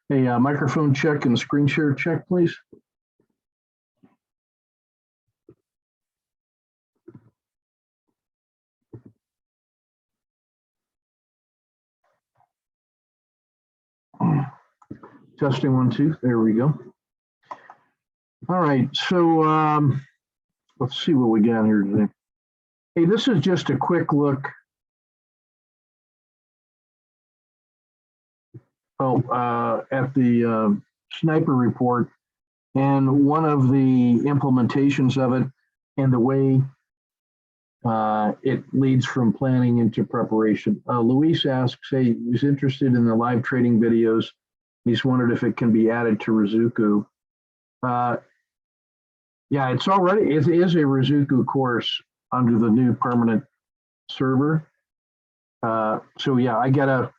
Hey, microphone check and screen share check, please. Testing 1, 2. There we go. All right, so let's see what we got here today. Hey, this is just a quick look. At the sniper report and one of the implementations of it and the way it leads from planning into preparation. Luis asks, hey, he's interested in the live trading videos. He's wondered if it can be added to Rizuku. Yeah, it is a Rizuku course under the new permanent server. So yeah,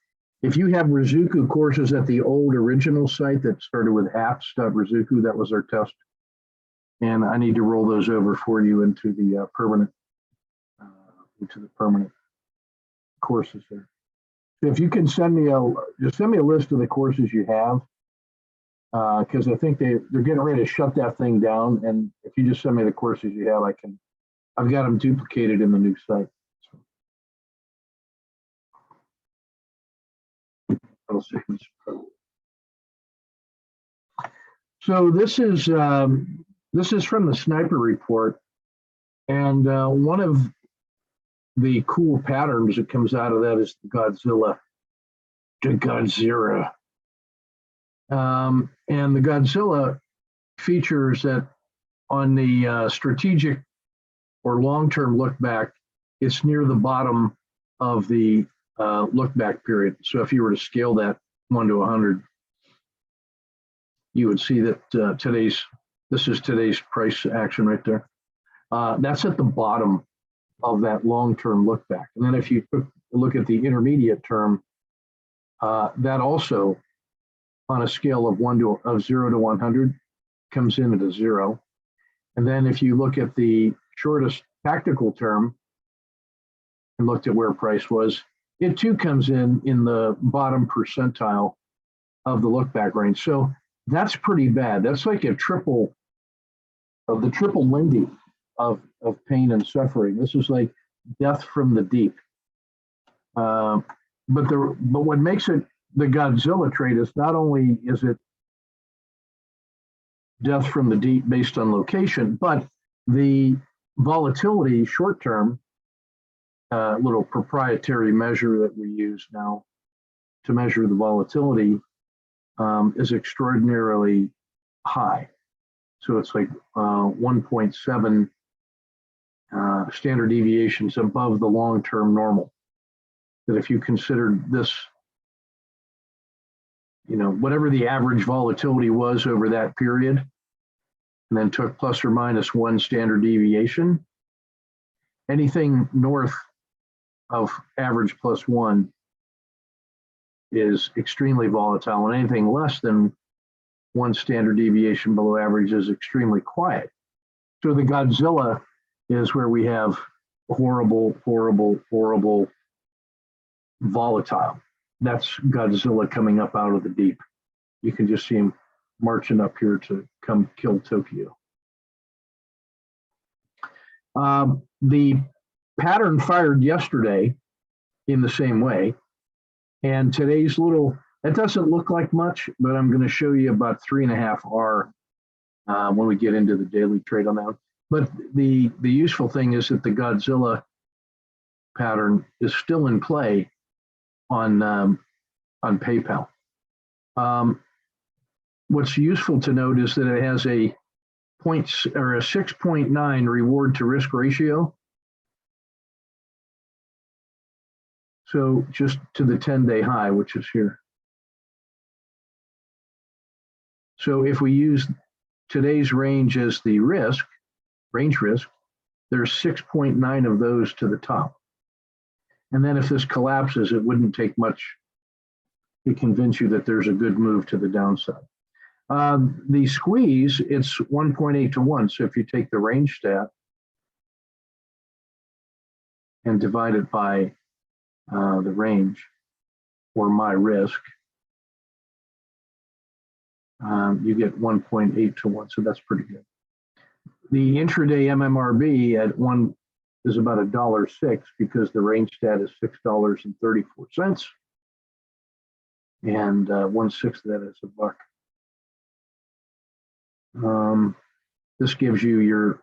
if you have Rizuku courses at the old original site that started with apps.rizuku, that was our test. And I need to roll those over for you into the permanent courses there. So if you can send me a list of the courses you have, because I think they're getting ready to shut that thing down. And if you just send me the courses you have, I've got them duplicated in the new site. So this is from the sniper report, and one of the cool patterns that comes out of that is the Godzilla. And the Godzilla features that on the strategic or long-term look back, it's near the bottom of the look back period. So if you were to scale that 1 to 100, you would see that this is today's price action right there. That's at the bottom of that long-term look back. And then if you look at the intermediate term, that also on a scale of 0 to 100 comes in at a 0. And then if you look at the shortest tactical term and looked at where price was, it too comes in the bottom percentile of the look back range. So that's pretty bad. That's like a triple Lindy of pain and suffering. This is like death from the deep. But what makes it the Godzilla trade is not only is it death from the deep based on location, but the volatility short term, little proprietary measure that we use now to measure the volatility is extraordinarily high. So it's like 1.7 standard deviations above the long-term normal. That if you considered this, whatever the average volatility was over that period, and then took plus or minus 1 standard deviation, anything north of average plus 1 is extremely volatile, and anything less than 1 standard deviation below average is extremely quiet. So the Godzilla is where we have horrible, horrible, horrible volatile. That's Godzilla coming up out of the deep. You can just see him marching up here to come kill Tokyo. The pattern fired yesterday in the same way. And today's it doesn't look like much, but I'm going to show you about 3.5 R when we get into the daily trade on that one. But the useful thing is that the Godzilla pattern is still in play on PayPal. What's useful to note is that it has a 6.9 reward to risk ratio. So just to the 10-day high, which is here. So if we use today's range as the range risk, there's 6.9 of those to the top. And then if this collapses, it wouldn't take much to convince you that there's a good move to the downside. The squeeze, it's 1.8 to 1. So if you take the range stat and divide it by the range, or my risk, you get 1.8 to 1, so that's pretty good. The intraday MMRB at 1 is about $1.06 because the range stat is $6.34, and 1/6 of that is $1. This gives you your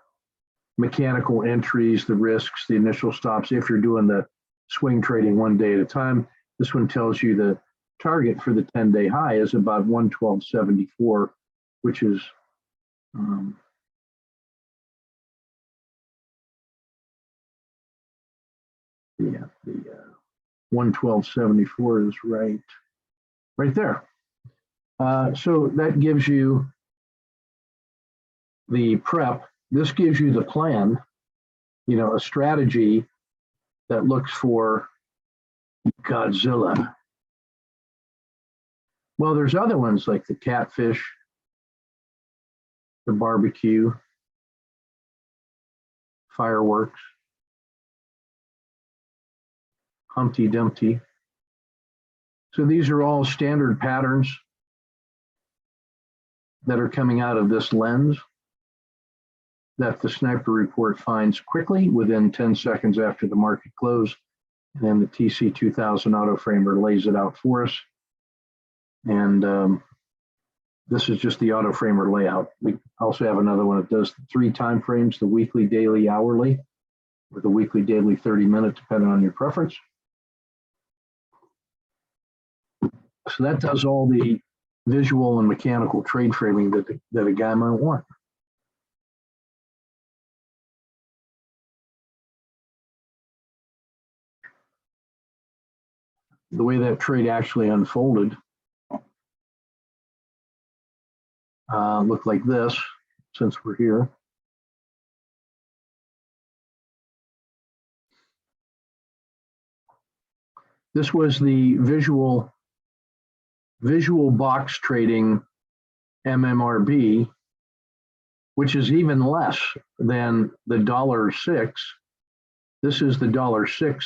mechanical entries, the risks, the initial stops. If you're doing the swing trading one day at a time, this one tells you the target for the 10-day high is about 112.74, which is the 112.74 is right there. So that gives you the prep. This gives you the plan, a strategy that looks for Godzilla. Well, there's other ones like the catfish, the barbecue, fireworks, Humpty Dumpty. So these are all standard patterns that are coming out of this lens that the sniper report finds quickly within 10 seconds after the market close. And then the TC2000 auto framer lays it out for us. And this is just the auto framer layout. We also have another one that does 3 time frames, the weekly, daily, hourly, or the weekly, daily, 30-minute, depending on your preference. So that does all the visual and mechanical trade framing that a guy might want. The way that trade actually unfolded looked like this, since we're here. This was the visual box trading MMRB, which is even less than the $1.06. This is the $1.06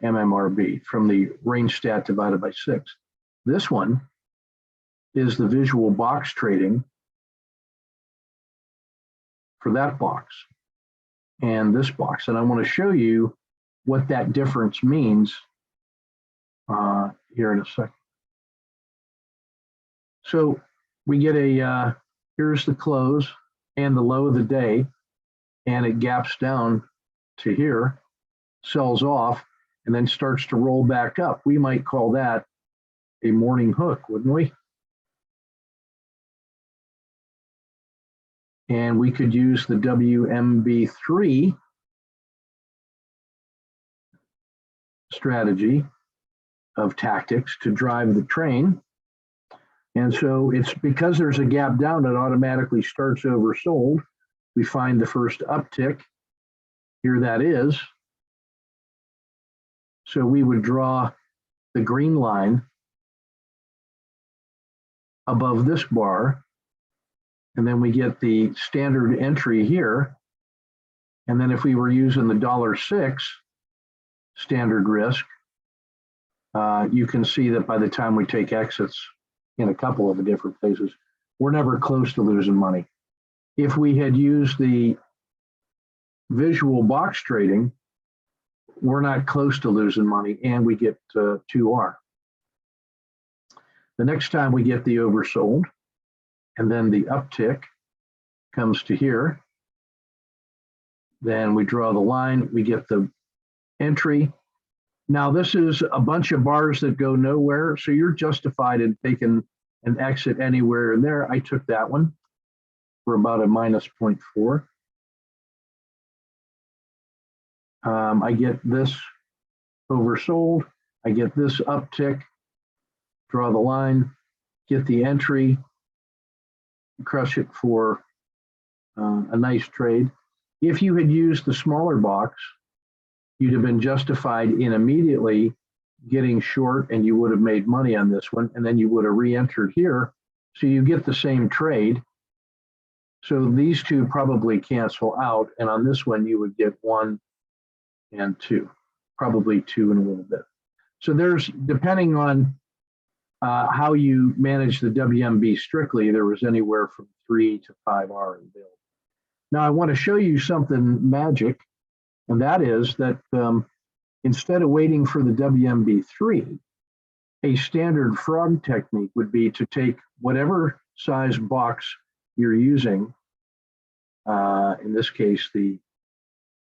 MMRB from the range stat divided by 6. This one is the visual box trading for that box and this box. And I want to show you what that difference means here in a second. So we get here's the close and the low of the day, and it gaps down to here, sells off, and then starts to roll back up. We might call that a morning hook, wouldn't we? And we could use the WMB3 strategy of tactics to drive the train. And so it's because there's a gap down, it automatically starts oversold. We find the first uptick. Here that is. So we would draw the green line above this bar, and then we get the standard entry here. And then if we were using the $1.06 standard risk, you can see that by the time we take exits in a couple of the different places, we're never close to losing money. If we had used the visual box trading, we're not close to losing money, and we get 2R. The next time we get the oversold, and then the uptick comes to here, then we draw the line, we get the entry. Now this is a bunch of bars that go nowhere, so you're justified in taking an exit anywhere in there. I took that one for about a minus 0.4. I get this oversold, I get this uptick, draw the line, get the entry, crush it for a nice trade. If you had used the smaller box, you'd have been justified in immediately getting short, and you would have made money on this one, and then you would have re-entered here. So you get the same trade. So these two probably cancel out, and on this one you would get 1 and 2, probably 2 and a little bit. So there's, depending on how you manage the WMB strictly, there was anywhere from 3 to 5 hours available. Now I want to show you something magic, and that is that instead of waiting for the WMB3, a standard frog technique would be to take whatever size box you're using, in this case, the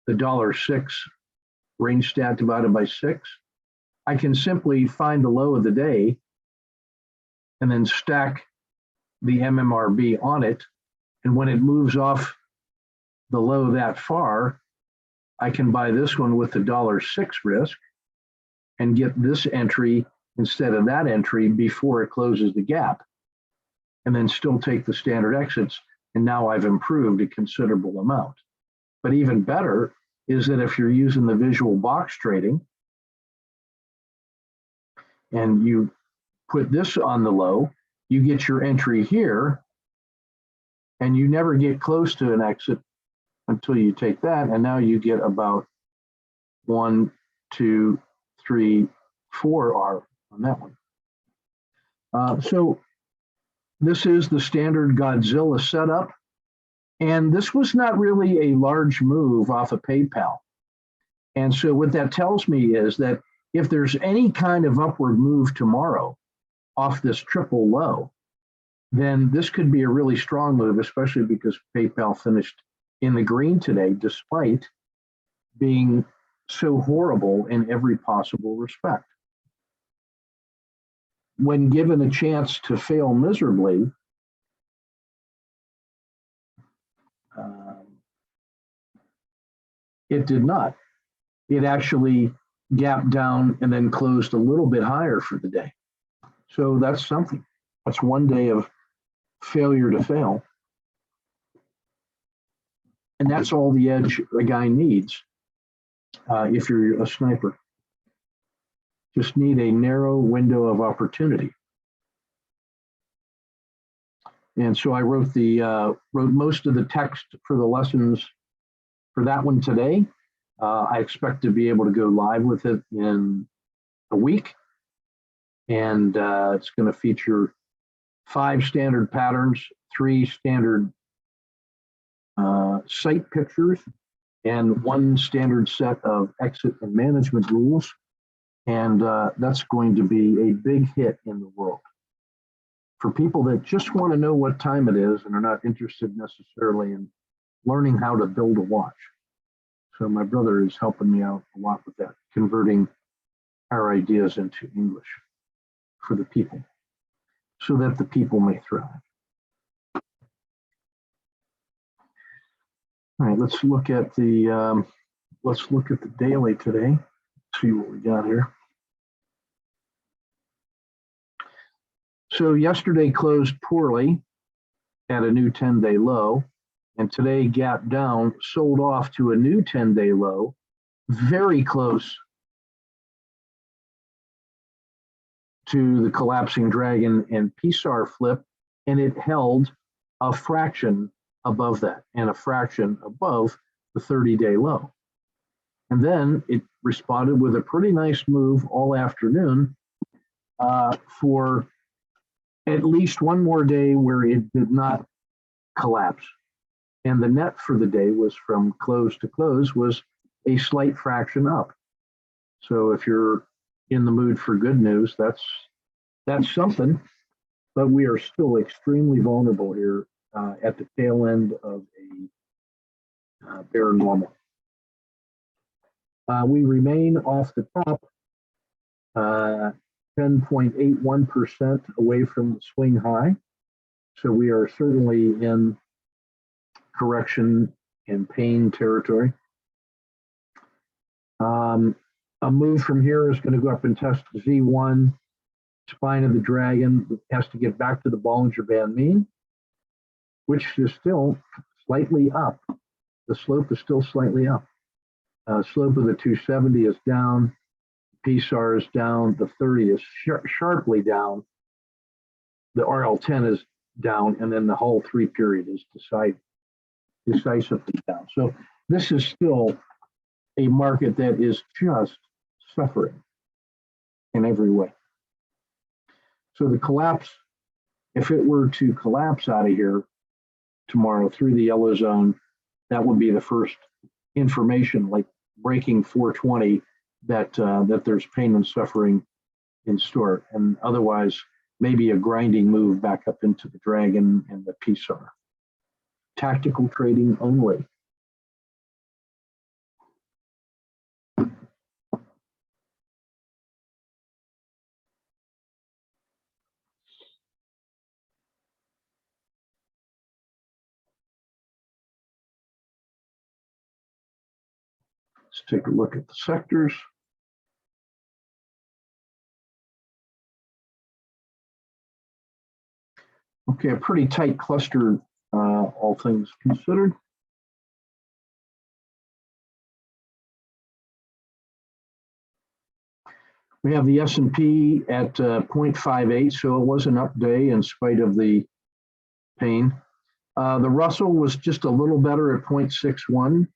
$6 range stat divided by 6. I can simply find the low of the day and then stack the MMRB on it. And when it moves off the low that far, I can buy this one with the $6 risk and get this entry instead of that entry before it closes the gap, and then still take the standard exits. And now I've improved a considerable amount. But even better is that if you're using the visual box trading and you put this on the low, you get your entry here and you never get close to an exit until you take that. And now you get about 1, 2, 3, 4 R on that one. So this is the standard Godzilla setup. And this was not really a large move off of PayPal. And so what that tells me is that if there's any kind of upward move tomorrow off this triple low, then this could be a really strong move, especially because PayPal finished in the green today, despite being so horrible in every possible respect. When given a chance to fail miserably, it did not. It actually gapped down and then closed a little bit higher for the day. So that's something. That's one day of failure to fail. And that's all the edge a guy needs if you're a sniper. Just need a narrow window of opportunity. And so I wrote most of the text for the lessons for that one today. I expect to be able to go live with it in a week. And it's going to feature 5 standard patterns, 3 standard site pictures, and 1 standard set of exit and management rules. And that's going to be a big hit in the world. For people that just want to know what time it is and are not interested necessarily in learning how to build a watch. So my brother is helping me out a lot with that, converting our ideas into English for the people, so that the people may thrive. All right, let's look at the daily today. See what we got here. So yesterday closed poorly at a new 10-day low, and today gapped down, sold off to a new 10-day low, very close to the collapsing dragon and PSAR flip, and it held a fraction above that and a fraction above the 30-day low. And then it responded with a pretty nice move all afternoon for at least one more day where it did not collapse. And the net for the day was, from close to close, was a slight fraction up. So if you're in the mood for good news, that's something. But we are still extremely vulnerable here at the tail end of a bear normal. We remain off the top 10.81% away from the swing high. So we are certainly in correction and pain territory. A move from here is going to go up and test the Z1, spine of the dragon. It has to get back to the Bollinger Band mean, which is still slightly up. The slope is still slightly up. Slope of the 270 is down. PSAR is down. The 30 is sharply down. The RL10 is down, and then the whole 3 period is decisively down. So this is still a market that is just suffering. in every way. So the collapse, if it were to collapse out of here tomorrow through the yellow zone, that would be the first information, like breaking 420, that that there's pain and suffering in store. And otherwise, maybe a grinding move back up into the dragon and the PSAR. Tactical trading only. Let's take a look at the sectors. Okay, a pretty tight cluster, all things considered. We have the S&P at 0.58, so it was an up day in spite of the pain. The Russell was just a little better at 0.61.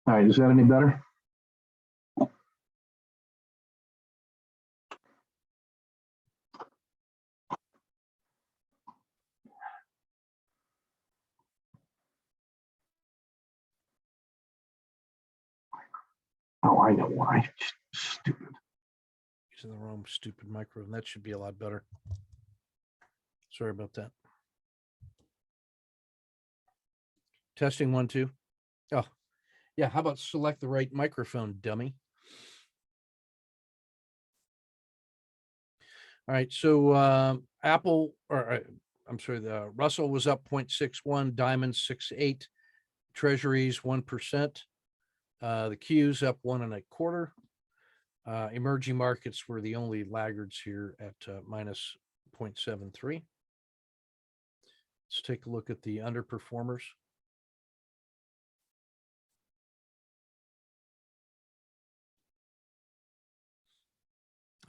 All right, is that any better? Oh, I know why. Stupid. Using the wrong stupid microphone. That should be a lot better. Sorry about that. Testing 1, 2. Oh, yeah. How about select the right microphone, dummy? All right. So Apple, or I'm sorry, the Russell was up 0.61, Diamond 6.8, Treasuries 1%. The Q's up 1.25. Emerging markets were the only laggards here at minus 0.73. Let's take a look at the underperformers.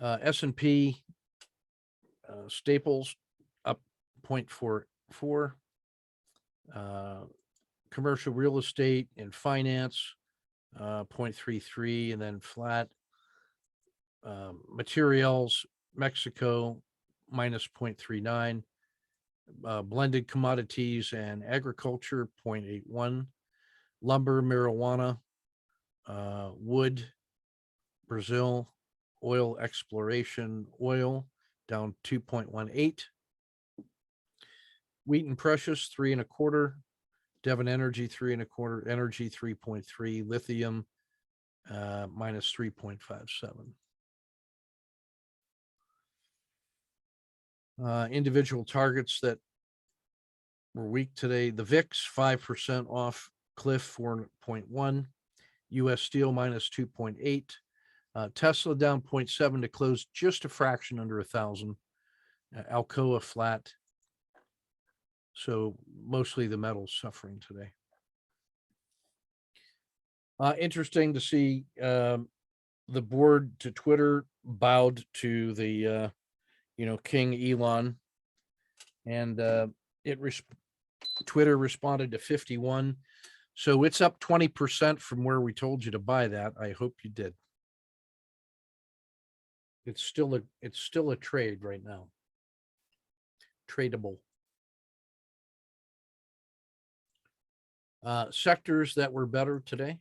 S&P staples up 0.44. Commercial real estate and finance 0.33, and then flat. Materials, Mexico minus 0.39. Blended commodities and agriculture 0.81. Lumber, marijuana, wood, Brazil, oil exploration, oil down 2.18. Wheat and precious 3.25. Devon Energy 3.25. Energy 3.3. Lithium minus 3.57. Individual targets that were weak today. The VIX 5% off. Cliff 4.1. U.S. Steel minus 2.8. Tesla down 0.7 to close just a fraction under 1,000. Alcoa flat. So mostly the metals suffering today. Interesting to see the board to Twitter bowed to the King Elon, and Twitter responded to 51. So it's up 20% from where we told you to buy that. I hope you did. It's still a trade right now. Tradable. Sectors that were better today.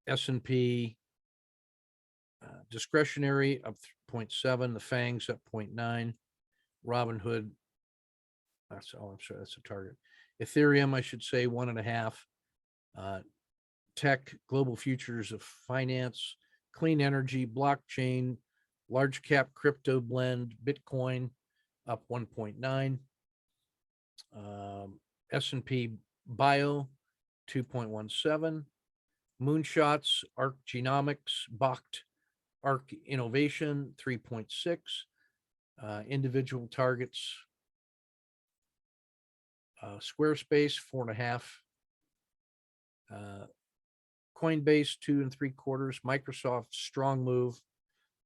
S&P discretionary up 0.7. The FANGs up 0.9. Robinhood. I'm sorry, that's a target. Ethereum, I should say 1.5. Tech, global futures of finance, clean energy, blockchain, Large cap crypto blend, Bitcoin up 1.9. S&P Bio 2.17. Moonshots, Arc Genomics, Bakkt, Arc Innovation 3.6. Individual targets, Squarespace 4.5. Coinbase 2.75. Microsoft strong move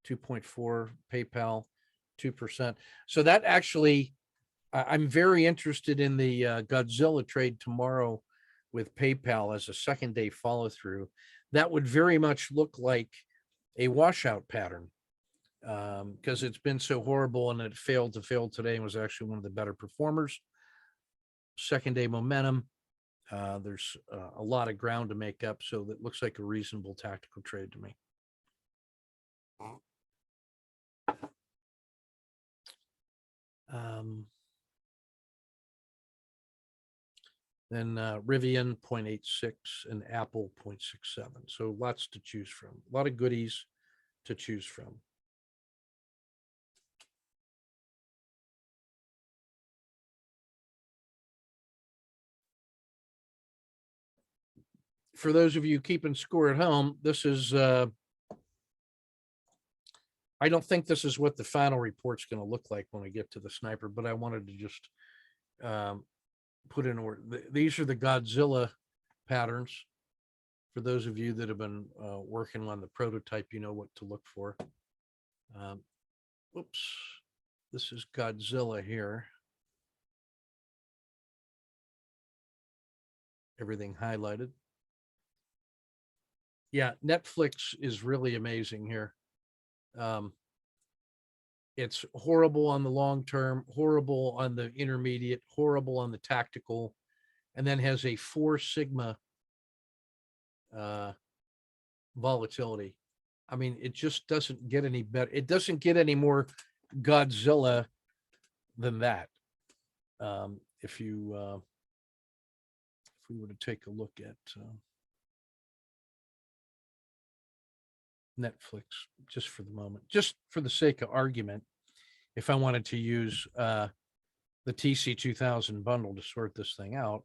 2.4. PayPal 2%. So that actually, I'm very interested in the Godzilla trade tomorrow with PayPal as a second day follow through. That would very much look like a washout pattern because it's been so horrible and it failed today and was actually one of the better performers. Second day momentum. There's a lot of ground to make up, so that looks like a reasonable tactical trade to me. Then Rivian 0.86 and Apple 0.67. So lots to choose from, a lot of goodies to choose from. For those of you keeping score at home, this is, I don't think this is what the final report's going to look like when we get to the sniper, but I wanted to just put in order. These are the Godzilla patterns. For those of you that have been working on the prototype, you know what to look for. Whoops, this is Godzilla here. Everything highlighted. Yeah, Netflix is really amazing here. It's horrible on the long term, horrible on the intermediate, horrible on the tactical, and then has a 4 sigma volatility. I mean, it just doesn't get any better. It doesn't get any more Godzilla than that. If we were to take a look at Netflix, just for the moment, just for the sake of argument, if I wanted to use the TC2000 bundle to sort this thing out,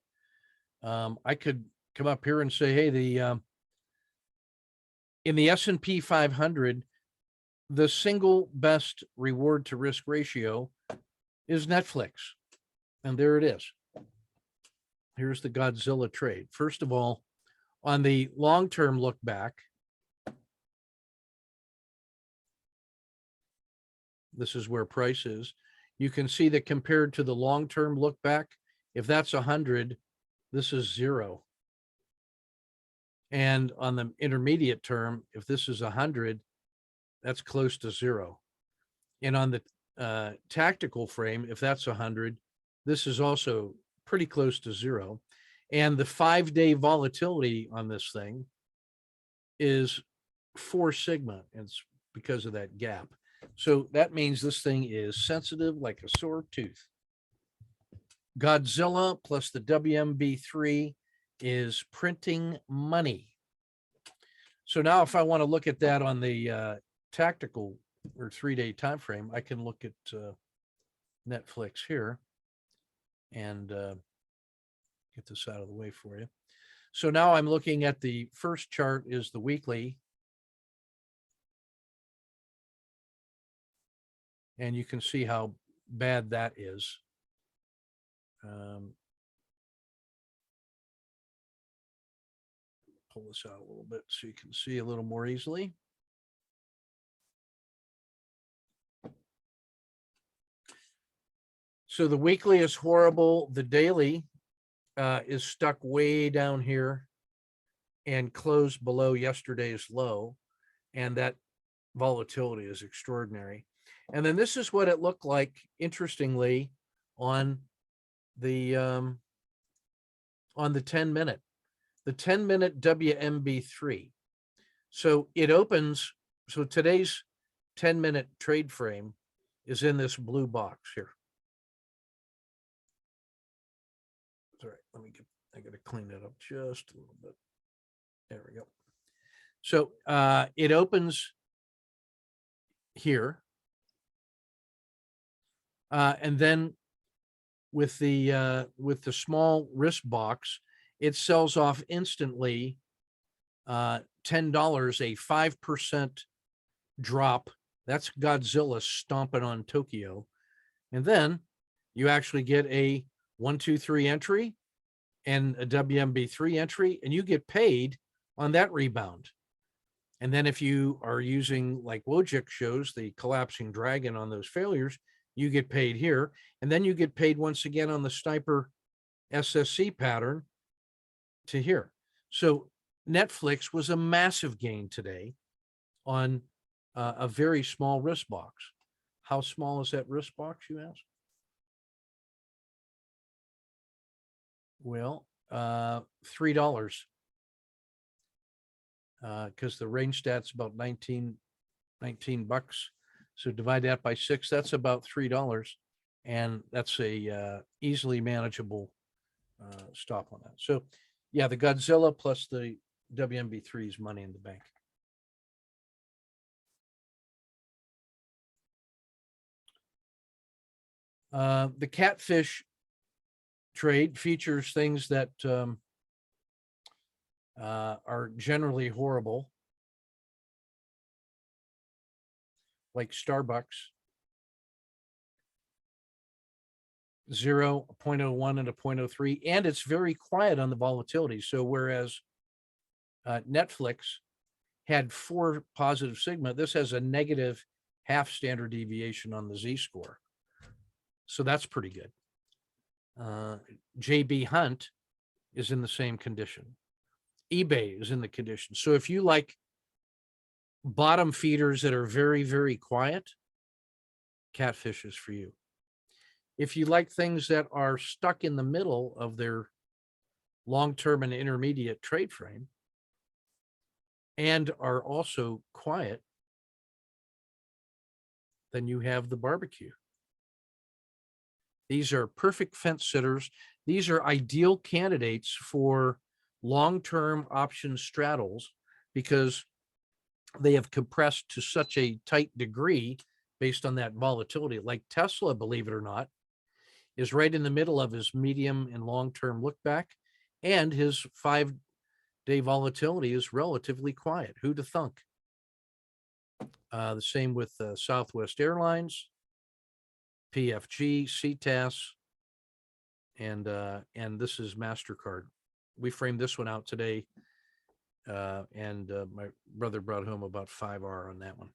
I could come up here and say, hey, in the S&P 500, the single best reward to risk ratio is Netflix. And there it is. Here's the Godzilla trade. First of all, on the long-term look back, this is where price is. You can see that compared to the long-term look back, if that's 100, this is 0. And on the intermediate term, if this is 100, that's close to 0. And on the tactical frame, if that's 100, this is also pretty close to 0. And the 5-day volatility on this thing is 4 sigma. And it's because of that gap. So that means this thing is sensitive like a sore tooth. Godzilla plus the WMB3 is printing money. So now if I want to look at that on the tactical or 3-day time frame, I can look at Netflix here and get this out of the way for you. So now I'm looking at the first chart is the weekly. And you can see how bad that is. Pull this out a little bit so you can see a little more easily. So the weekly is horrible. The daily is stuck way down here and closed below yesterday's low. And that volatility is extraordinary. And then this is what it looked like, interestingly, on the 10-minute. The 10-minute WMB3. So it opens, so today's 10-minute trade frame is in this blue box here. All right, I got to clean that up just a little bit. There we go. So it opens here. And then with the small risk box, it sells off instantly, $10, a 5% drop. That's Godzilla stomping on Tokyo. And then you actually get a 1, 2, 3 entry and a WMB3 entry, and you get paid on that rebound. And then if you are using, like Wojcik shows, the collapsing dragon on those failures, you get paid here. And then you get paid once again on the sniper SSC pattern to here. So Netflix was a massive gain today on a very small risk box. How small is that risk box, you ask? Well, $3. Because the range stat's about 19 bucks. So divide that by 6, that's about $3. And that's a easily manageable stop on that. So yeah, the Godzilla plus the WMB3 is money in the bank. The catfish trade features things that are generally horrible, like Starbucks, 0, a 0.01 and a 0.03, and it's very quiet on the volatility. So whereas Netflix had 4 positive sigma, this has a negative half standard deviation on the Z-score. So that's pretty good. JB Hunt is in the same condition. eBay is in the condition. So if you like bottom feeders that are very, very quiet, catfish is for you. If you like things that are stuck in the middle of their long-term and intermediate trade frame and are also quiet, then you have the barbecue. These are perfect fence sitters. These are ideal candidates for long-term option straddles because they have compressed to such a tight degree based on that volatility. Like Tesla, believe it or not, is right in the middle of his medium and long-term look back, and his 5-day volatility is relatively quiet. Who'd have thunk? The same with Southwest Airlines, PFG, CTAS, and this is MasterCard. We framed this one out today, and my brother brought home about 5R on that one.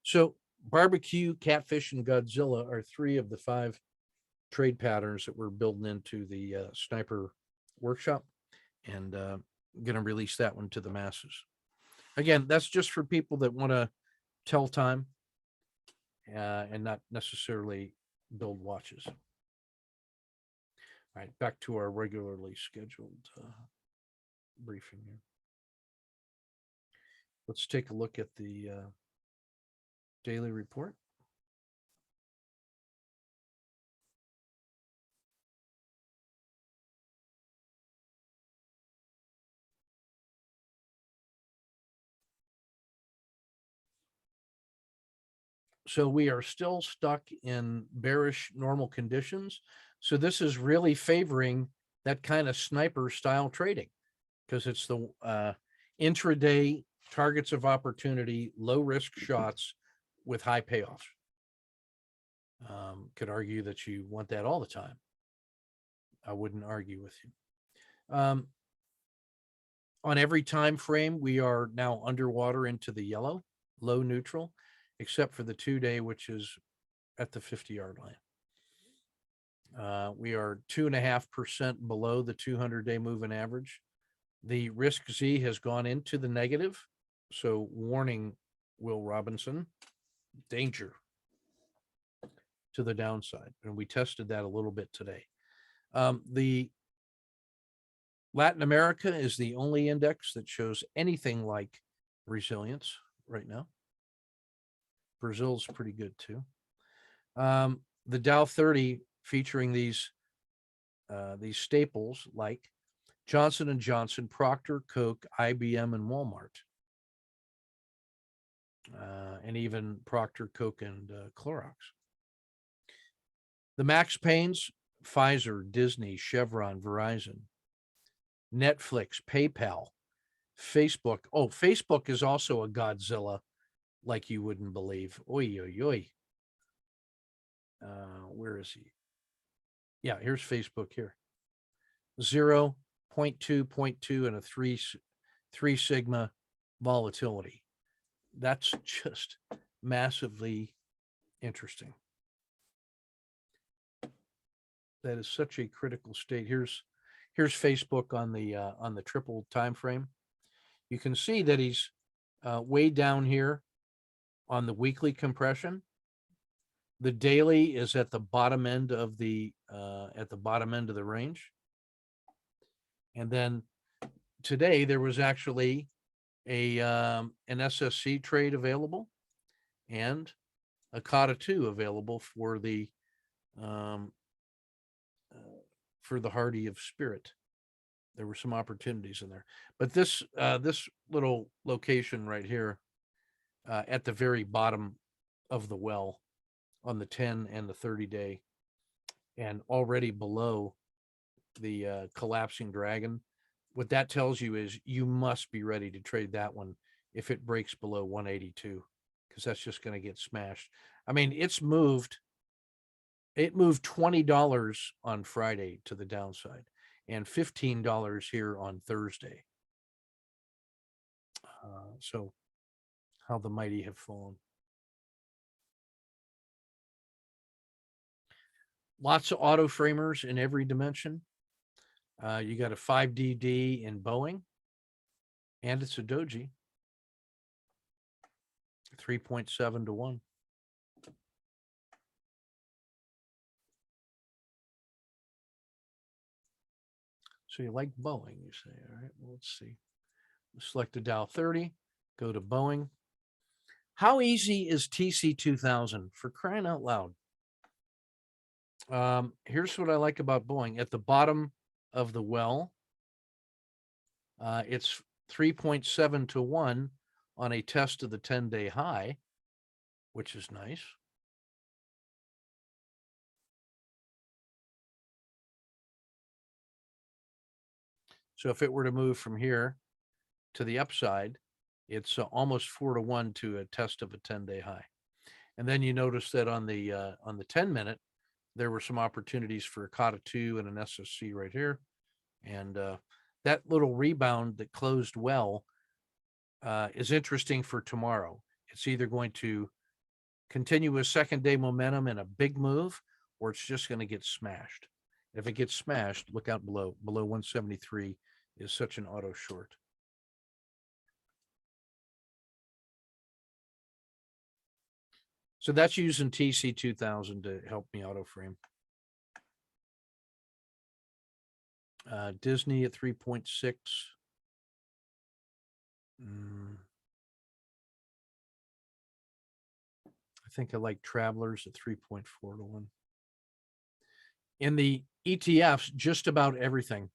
So barbecue, catfish, and Godzilla are 3 of the 5 trade patterns that we're building into the sniper workshop, and going to release that one to the masses. Again, that's just for people that want to tell time and not necessarily build watches. All right, back to our regularly scheduled briefing here. Let's take a look at the daily report. So we are still stuck in bearish normal conditions. So this is really favoring that kind of sniper style trading because it's the intraday targets of opportunity, low risk shots with high payoffs. Could argue that you want that all the time. I wouldn't argue with you. On every time frame, we are now underwater into the yellow, low neutral, except for the 2-day, which is at the 50-yard line. We are 2.5% below the 200-day moving average. The risk Z has gone into the negative. So warning, Will Robinson, danger to the downside. And we tested that a little bit today. The Latin America is the only index that shows anything like resilience right now. Brazil's pretty good too. The Dow 30 featuring these staples like Johnson & Johnson, Procter, Coke, IBM, and Walmart. and even Procter, Coke, and Clorox. The Max Pains, Pfizer, Disney, Chevron, Verizon, Netflix, PayPal, Facebook. Oh, Facebook is also a Godzilla like you wouldn't believe. Oy, oy, oy. Where is he? Yeah, here's Facebook here. 0, 0.2, 0.2, and a 3 sigma volatility. That's just massively interesting. That is such a critical state. Here's Facebook on the triple time frame. You can see that he's way down here on the weekly compression. The daily is at the bottom end of the range. And then today there was actually an SSC trade available and a COTA 2 available for the Hardy of Spirit. There were some opportunities in there, but this little location right here at the very bottom of the well on the 10 and the 30-day, and already below the collapsing dragon. What that tells you is you must be ready to trade that one if it breaks below 182, because that's just going to get smashed. I mean, it moved $20 on Friday to the downside and $15 here on Thursday. So how the mighty have fallen. Lots of auto framers in every dimension. You got a 5DD in Boeing, and it's a doji. 3.7 to 1. So you like Boeing, you say. All right, well, let's see. Select the Dow 30, go to Boeing. How easy is TC2000, for crying out loud? Here's what I like about Boeing. At the bottom of the well, it's 3.7 to 1 on a test of the 10-day high, which is nice. So if it were to move from here to the upside, it's almost 4 to 1 to a test of a 10-day high. And then you notice that on the 10-minute, there were some opportunities for a COTA 2 and an SSC right here. And that little rebound that closed well is interesting for tomorrow. It's either going to continue a second-day momentum and a big move, or it's just going to get smashed. If it gets smashed, look out below. Below 173 is such an auto short. So that's using TC2000 to help me auto frame. Disney at 3.6. I think I like Travelers at 3.4 to 1. In the ETFs, just about everything.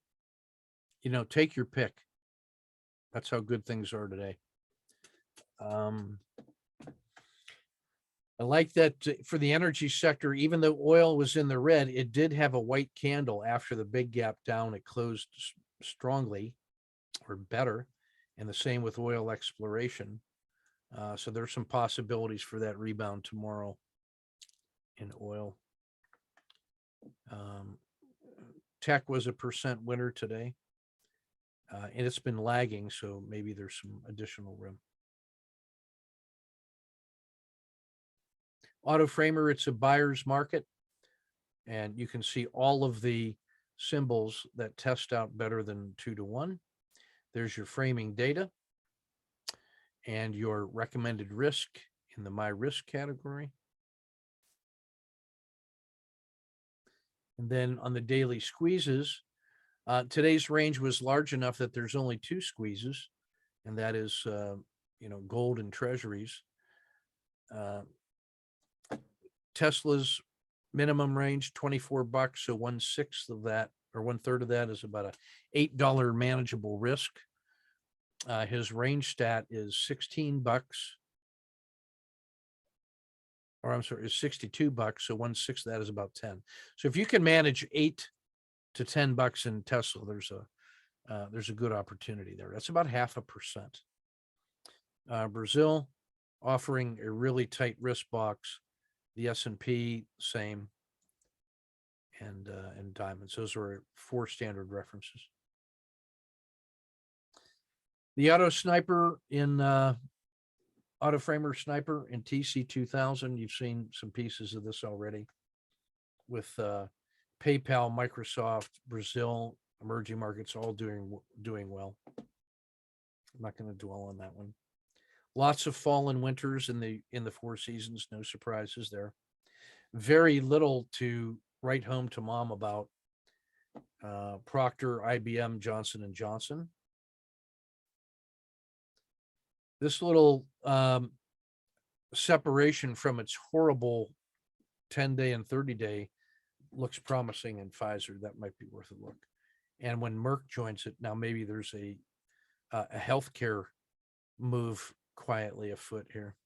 You know, take your pick. That's how good things are today. I like that for the energy sector, even though oil was in the red, it did have a white candle after the big gap down. It closed strongly or better, and the same with oil exploration. So there's some possibilities for that rebound tomorrow in oil. Tech was a % winner today, and it's been lagging, so maybe there's some additional room. Auto framer, it's a buyer's market, and you can see all of the symbols that test out better than 2 to 1. There's your framing data and your recommended risk in the my risk category. And then on the daily squeezes, today's range was large enough that there's only 2 squeezes, and that is, gold and treasuries. Tesla's minimum range, $24. So 1/6 of that, or 1/3 of that, is about a $8 manageable risk. His range stat is $16. or I'm sorry, is $62. So 1/6 of that is about 10. So if you can manage $8 to $10 in Tesla, there's a good opportunity there. That's about 0.5%. Brazil offering a really tight risk box. The S&P same, and diamonds. Those are 4 standard references. The auto sniper in auto framer sniper in TC2000. You've seen some pieces of this already with PayPal, Microsoft, Brazil, emerging markets all doing well. I'm not going to dwell on that one. Lots of fall and winters in the 4 seasons. No surprises there. Very little to write home to mom about. Procter, IBM, Johnson and Johnson. This little separation from its horrible 10-day and 30-day looks promising in Pfizer. That might be worth a look. And when Merck joins it, now maybe there's a healthcare move quietly afoot here.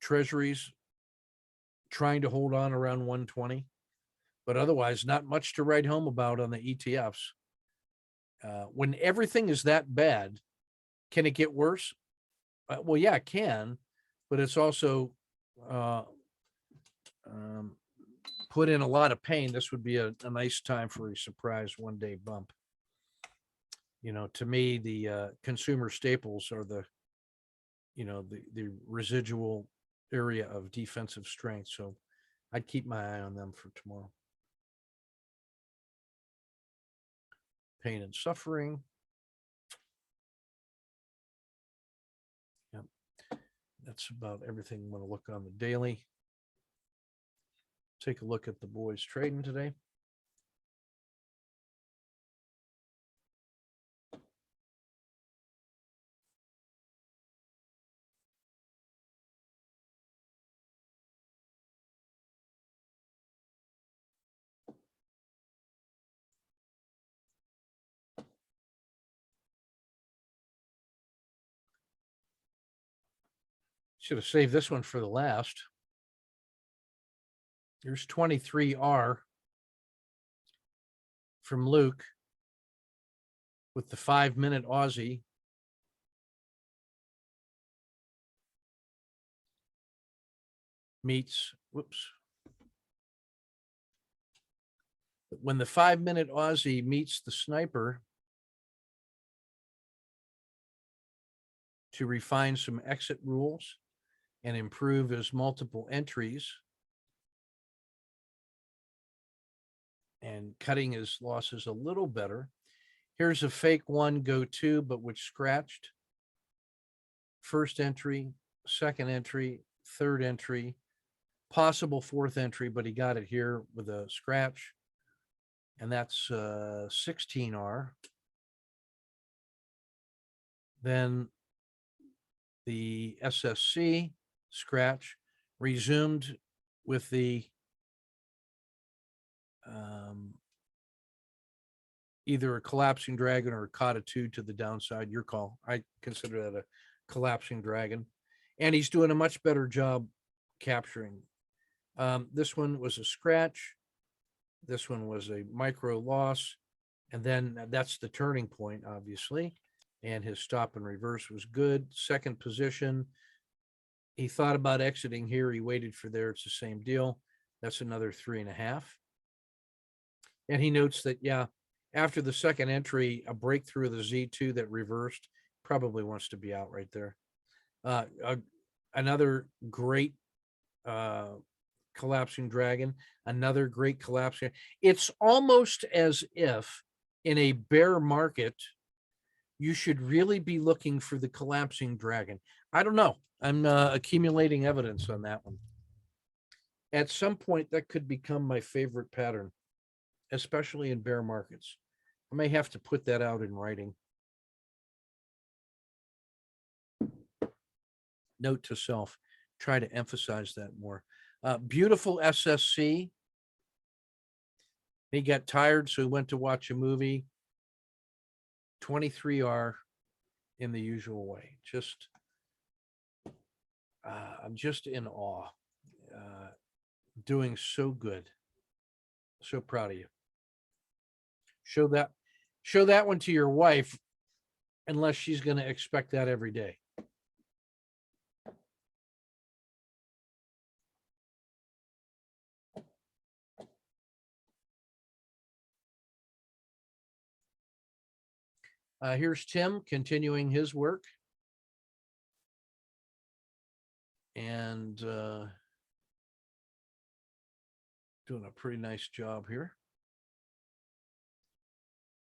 Treasuries trying to hold on around 120, but otherwise not much to write home about on the ETFs. When everything is that bad, can it get worse? Well, yeah, it can, but it's also put in a lot of pain. This would be a nice time for a surprise one-day bump. You know, to me, the consumer staples are the residual area of defensive strength. So I'd keep my eye on them for tomorrow. Pain and suffering. Yep. That's about everything I want to look on the daily. Take a look at the boys trading today. Should have saved this one for the last. Here's 23R from Luke with the 5-minute Aussie. Meets, whoops. When the 5-minute Aussie meets the sniper to refine some exit rules and improve his multiple entries and cutting his losses a little better. Here's a fake 1 go 2, but which scratched. First entry, second entry, third entry, possible 4th entry, but he got it here with a scratch. And that's 16R. Then the SSC scratch resumed with the either a collapsing dragon or a Kata 2 to the downside. Your call. I consider that a collapsing dragon. And he's doing a much better job capturing. This one was a scratch. This one was a micro loss. And then that's the turning point, obviously. And his stop and reverse was good. Second position. He thought about exiting here. He waited for there. It's the same deal. That's another 3.5. And he notes that, yeah, after the second entry, a breakthrough of the Z2 that reversed, probably wants to be out right there. Another great collapsing dragon, another great collapsing. It's almost as if in a bear market, you should really be looking for the collapsing dragon. I don't know. I'm accumulating evidence on that one. At some point, that could become my favorite pattern, especially in bear markets. I may have to put that out in writing. Note to self, try to emphasize that more. Beautiful SSC. He got tired, so he went to watch a movie. 23R in the usual way. I'm just in awe. Doing so good. So proud of you. Show that one to your wife, unless she's going to expect that every day. Here's Tim continuing his work. And doing a pretty nice job here.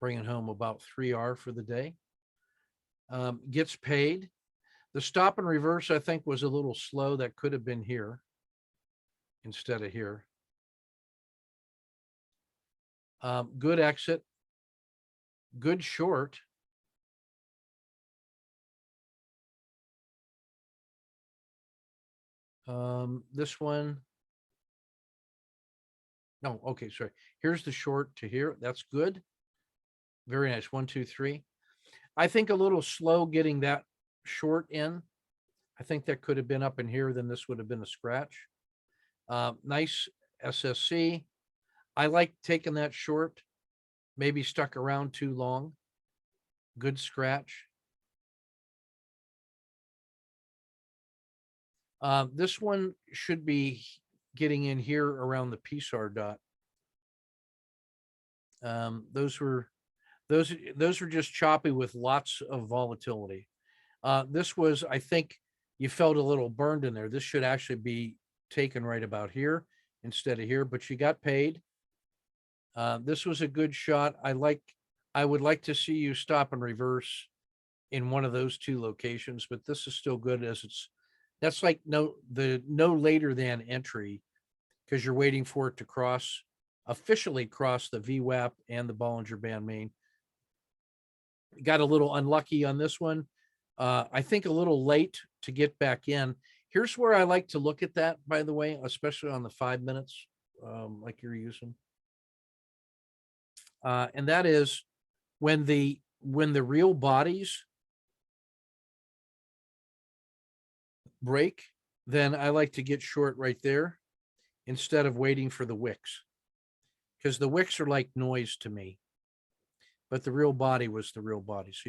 Bringing home about 3R for the day. Gets paid. The stop and reverse, I think, was a little slow. That could have been here instead of here. Good exit. Good short. This one. No, okay, sorry. Here's the short to here. That's good. Very nice. 1, 2, 3. I think a little slow getting that short in. I think that could have been up in here, then this would have been a scratch. Nice SSC. I like taking that short, maybe stuck around too long. Good scratch. This one should be getting in here around the PSAR dot. Those were just choppy with lots of volatility. This was, I think you felt a little burned in there. This should actually be taken right about here instead of here, but you got paid. This was a good shot. I would like to see you stop and reverse in one of those two locations, but this is still good as that's like no later than entry, because you're waiting for it to officially cross the VWAP and the Bollinger Band main. Got a little unlucky on this one. I think a little late to get back in. Here's where I like to look at that, by the way, especially on the 5 minutes, like you're using. And that is when the real bodies break, then I like to get short right there instead of waiting for the wicks, because the wicks are like noise to me, but the real body was the real body. So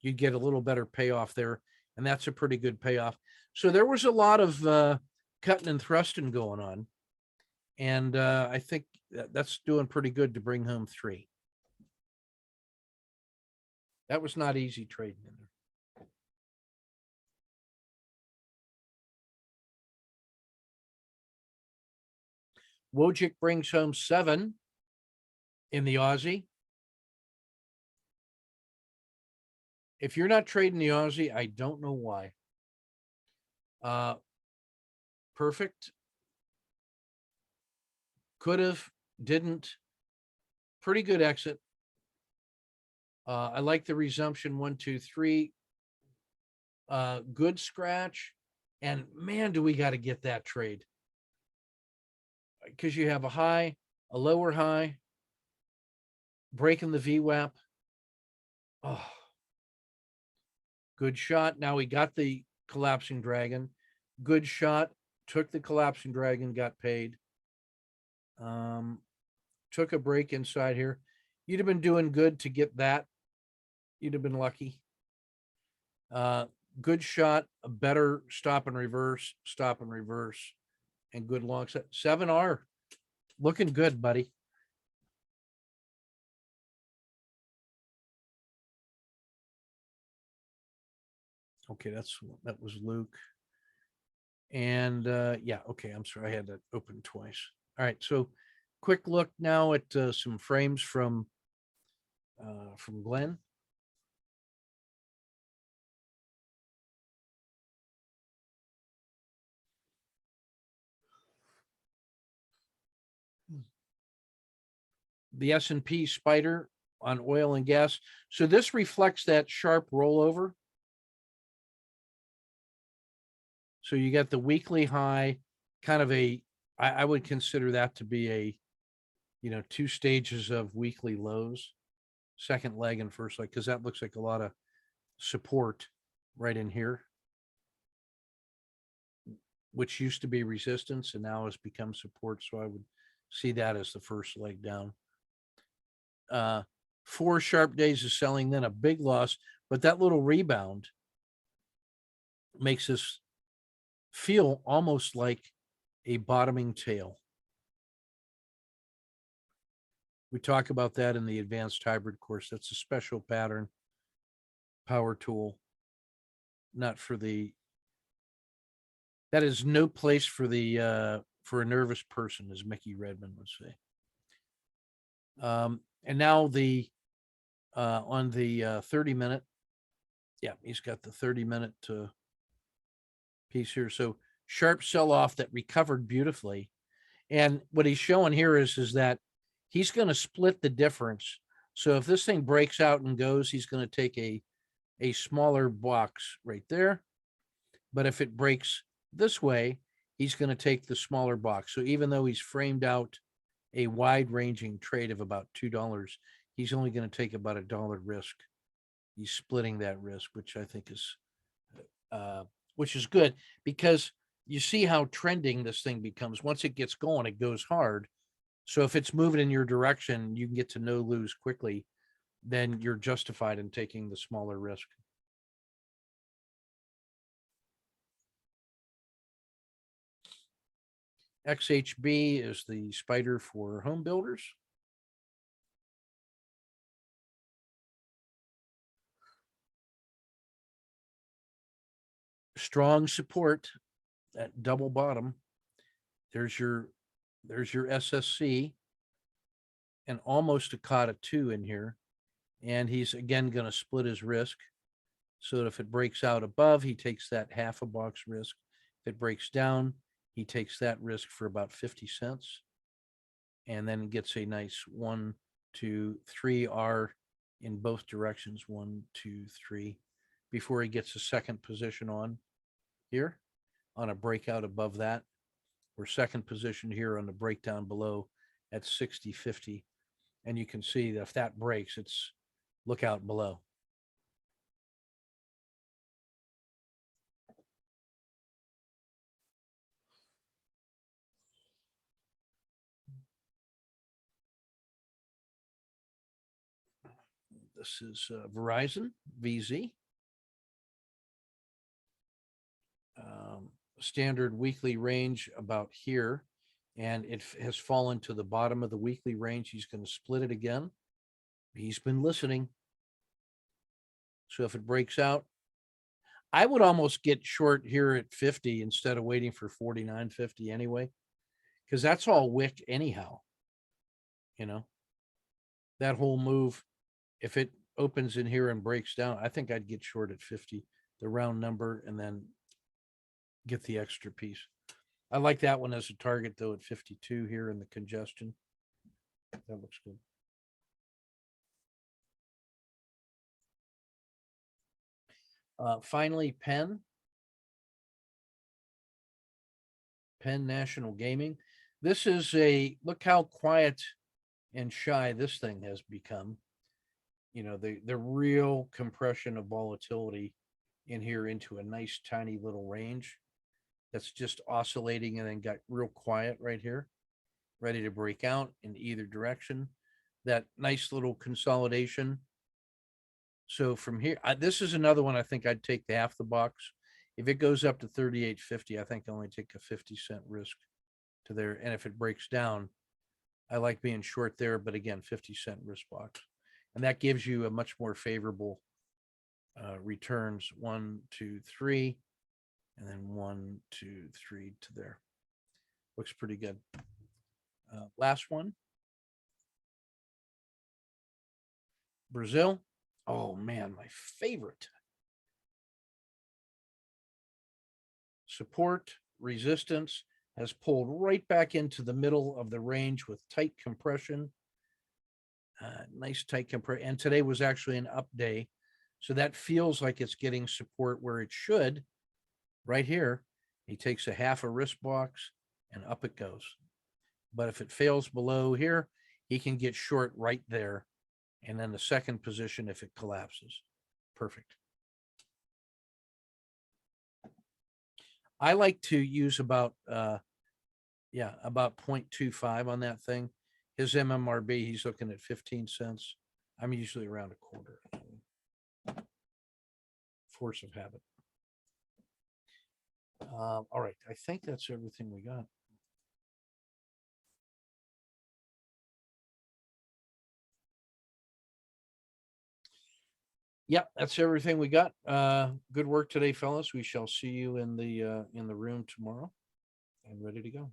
you'd get a little better payoff there. And that's a pretty good payoff. So there was a lot of cutting and thrusting going on. And I think that's doing pretty good to bring home 3. That was not easy trading in there. Wojcik brings home 7 in the Aussie. If you're not trading the Aussie, I don't know why. Perfect. Could have, didn't. Pretty good exit. I like the resumption 1, 2, 3. Good scratch. And man, do we got to get that trade. Because you have a high, a lower high, breaking the VWAP. Oh, good shot. Now we got the collapsing dragon. Good shot. Took the collapsing dragon, got paid. Took a break inside here. You'd have been doing good to get that. You'd have been lucky. Good shot, a better stop and reverse, and good long set. 7R. Looking good, buddy. Okay, that was Luke. And yeah, okay, I'm sorry, I had that open twice. All right, so quick look now at some frames from Glenn. The S&P spider on oil and gas. So this reflects that sharp rollover. So you got the weekly high, kind of I would consider that to be 2 stages of weekly lows. second leg and first leg, because that looks like a lot of support right in here, which used to be resistance and now has become support. So I would see that as the first leg down. 4 sharp days of selling, then a big loss, but that little rebound makes us feel almost like a bottoming tail. We talk about that in the advanced hybrid course. That's a special pattern, power tool, not for the, that is no place for the, for a nervous person, as Mickey Redmond would say. And now the, on the 30-minute, yeah, he's got the 30-minute piece here. So sharp sell-off that recovered beautifully. And what he's showing here is that he's going to split the difference. So if this thing breaks out and goes, he's going to take a smaller box right there. But if it breaks this way, he's going to take the smaller box. So even though he's framed out a wide ranging trade of about $2, he's only going to take about $1 risk. He's splitting that risk, which I think is, which is good, because you see how trending this thing becomes. Once it gets going, it goes hard. So if it's moving in your direction, you can get to no lose quickly, then you're justified in taking the smaller risk. XHB is the spider for home builders. Strong support, that double bottom. There's your SSC, and almost a COTA 2 in here. And he's again going to split his risk. So that if it breaks out above, he takes that half a box risk. If it breaks down, he takes that risk for about 50 cents. And then gets a nice 1, 2, 3 R in both directions. 1, 2, 3, before he gets a second position on here on a breakout above that, or second position here on the breakdown below at 60.50. And you can see that if that breaks, it's look out below. This is Verizon, VZ. Standard weekly range about here, and it has fallen to the bottom of the weekly range. He's going to split it again. He's been listening. So if it breaks out, I would almost get short here at 50 instead of waiting for 49.50 anyway, because that's all wick anyhow. You know, that whole move, if it opens in here and breaks down, I think I'd get short at 50, the round number, and then get the extra piece. I like that one as a target though at 52 here in the congestion. That looks good. Finally, Penn National Gaming. This is a, look how quiet and shy this thing has become. You know, the real compression of volatility in here into a nice tiny little range that's just oscillating, and then got real quiet right here, ready to break out in either direction. That nice little consolidation. So from here, this is another one I think I'd take the half the box. If it goes up to 38.50, I think I only take a 50-cent risk to there. And if it breaks down, I like being short there, but again, 50-cent risk box. And that gives you a much more favorable returns. 1, 2, 3, and then 1, 2, 3 to there. Looks pretty good. Last one. Brazil. Oh man, my favorite. Support, resistance, has pulled right back into the middle of the range with tight compression. Nice tight compression. And today was actually an up day. So that feels like it's getting support where it should. Right here, he takes a half a risk box and up it goes. But if it fails below here, he can get short right there And then the second position if it collapses. Perfect. I like to use about about 0.25 on that thing. His MMRB, he's looking at 15 cents. I'm usually around a quarter. Force of habit. All right, I think that's everything we got. Yep, that's everything we got. Good work today, fellas. We shall see you in the room tomorrow and ready to go.